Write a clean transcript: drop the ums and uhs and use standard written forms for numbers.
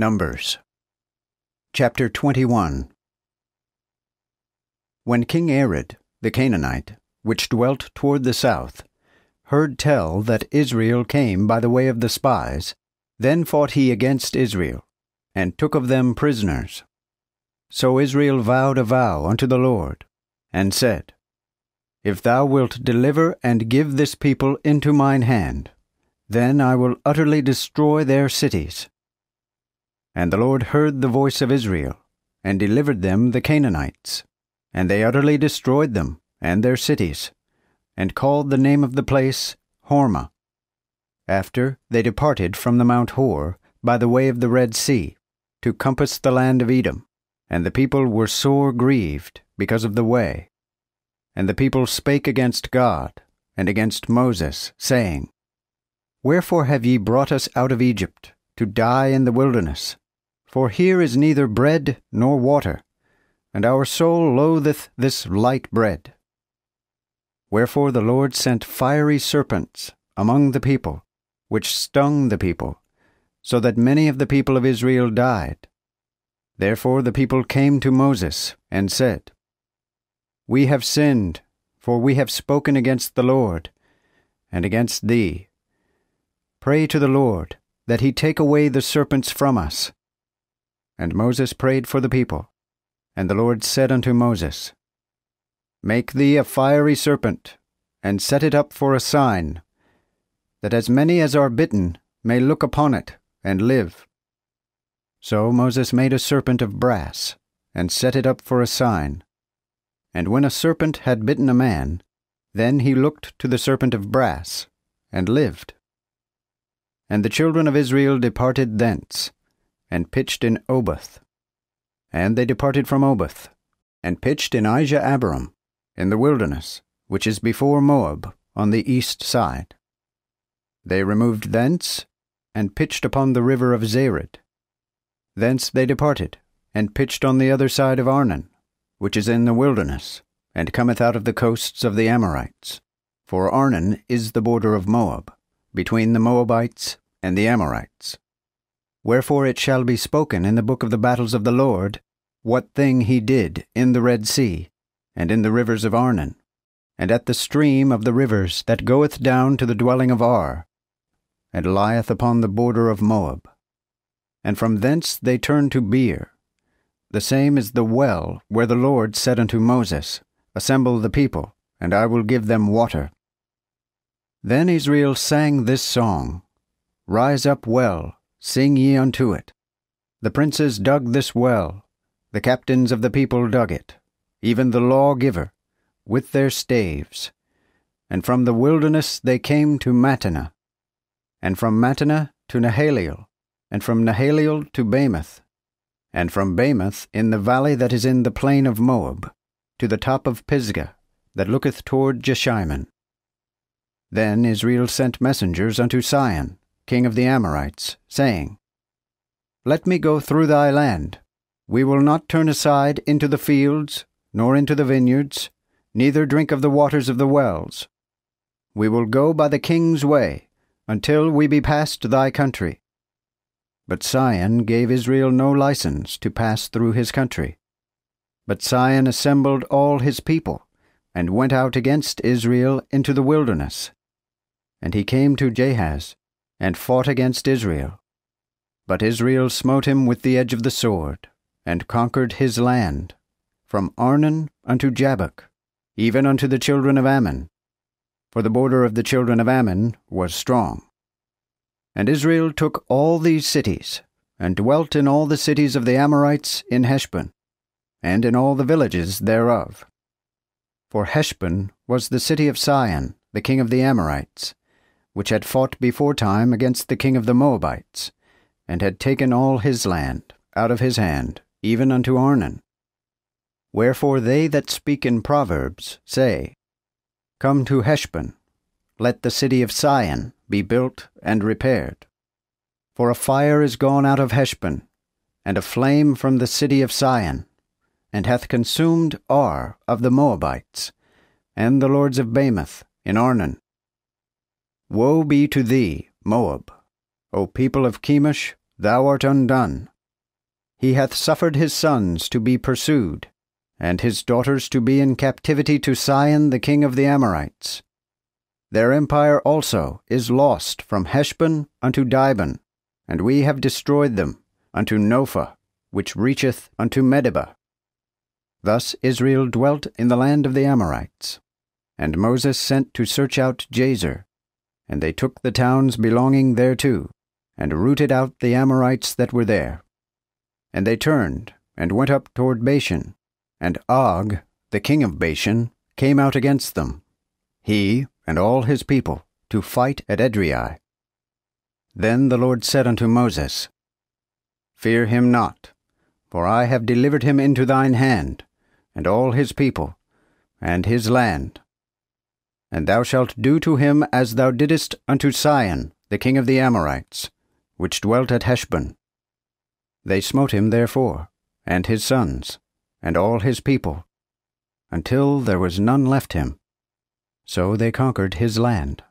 Numbers chapter 21. When King Arid, the Canaanite, which dwelt toward the south, heard tell that Israel came by the way of the spies, then fought he against Israel, and took of them prisoners. So Israel vowed a vow unto the Lord, and said, If thou wilt deliver and give this people into mine hand, then I will utterly destroy their cities. And the Lord heard the voice of Israel, and delivered them the Canaanites, and they utterly destroyed them and their cities, and called the name of the place Hormah. After they departed from the Mount Hor by the way of the Red Sea, to compass the land of Edom, and the people were sore grieved because of the way. And the people spake against God, and against Moses, saying, Wherefore have ye brought us out of Egypt, to die in the wilderness? For here is neither bread nor water, and our soul loatheth this light bread. Wherefore the Lord sent fiery serpents among the people, which stung the people, so that many of the people of Israel died. Therefore the people came to Moses, and said, We have sinned, for we have spoken against the Lord, and against thee. Pray to the Lord, that he take away the serpents from us. And Moses prayed for the people. And the Lord said unto Moses, Make thee a fiery serpent, and set it up for a sign, that as many as are bitten may look upon it, and live. So Moses made a serpent of brass, and set it up for a sign. And when a serpent had bitten a man, then he looked to the serpent of brass, and lived. And the children of Israel departed thence, and pitched in Oboth. And they departed from Oboth, and pitched in Ijah-abarim, in the wilderness, which is before Moab, on the east side. They removed thence, and pitched upon the river of Zered. Thence they departed, and pitched on the other side of Arnon, which is in the wilderness, and cometh out of the coasts of the Amorites. For Arnon is the border of Moab, between the Moabites and the Amorites. Wherefore it shall be spoken in the book of the battles of the Lord, what thing he did in the Red Sea, and in the rivers of Arnon, and at the stream of the rivers that goeth down to the dwelling of Ar, and lieth upon the border of Moab. And from thence they turned to Beer. The same is the well where the Lord said unto Moses, Assemble the people, and I will give them water. Then Israel sang this song, Rise up well, sing ye unto it. The princes dug this well, the captains of the people dug it, even the lawgiver, with their staves. And from the wilderness they came to Mattanah, and from Mattanah to Nahaliel, and from Nahaliel to Bamoth, and from Bamoth in the valley that is in the plain of Moab, to the top of Pisgah, that looketh toward Jeshimon. Then Israel sent messengers unto Sihon, king of the Amorites, saying, Let me go through thy land. We will not turn aside into the fields, nor into the vineyards, neither drink of the waters of the wells. We will go by the king's way, until we be past thy country. But Sihon gave Israel no license to pass through his country. But Sihon assembled all his people, and went out against Israel into the wilderness. And he came to Jahaz, and fought against Israel. But Israel smote him with the edge of the sword, and conquered his land, from Arnon unto Jabbok, even unto the children of Ammon. For the border of the children of Ammon was strong. And Israel took all these cities, and dwelt in all the cities of the Amorites in Heshbon, and in all the villages thereof. For Heshbon was the city of Sihon, the king of the Amorites, which had fought beforetime against the king of the Moabites, and had taken all his land out of his hand, even unto Arnon. Wherefore they that speak in Proverbs say, Come to Heshbon, let the city of Sihon be built and repaired. For a fire is gone out of Heshbon, and a flame from the city of Sihon, and hath consumed Ar of the Moabites, and the lords of Bamoth in Arnon. Woe be to thee, Moab! O people of Chemosh, thou art undone. He hath suffered his sons to be pursued, and his daughters to be in captivity to Sihon the king of the Amorites. Their empire also is lost from Heshbon unto Dibon, and we have destroyed them unto Nophah, which reacheth unto Medeba. Thus Israel dwelt in the land of the Amorites. And Moses sent to search out Jazer, and they took the towns belonging thereto, and rooted out the Amorites that were there. And they turned, and went up toward Bashan, and Og, the king of Bashan, came out against them, he and all his people, to fight at Edrei. Then the Lord said unto Moses, Fear him not, for I have delivered him into thine hand, and all his people, and his land. And thou shalt do to him as thou didst unto Sihon the king of the Amorites, which dwelt at Heshbon. They smote him therefore, and his sons, and all his people, until there was none left him. So they conquered his land.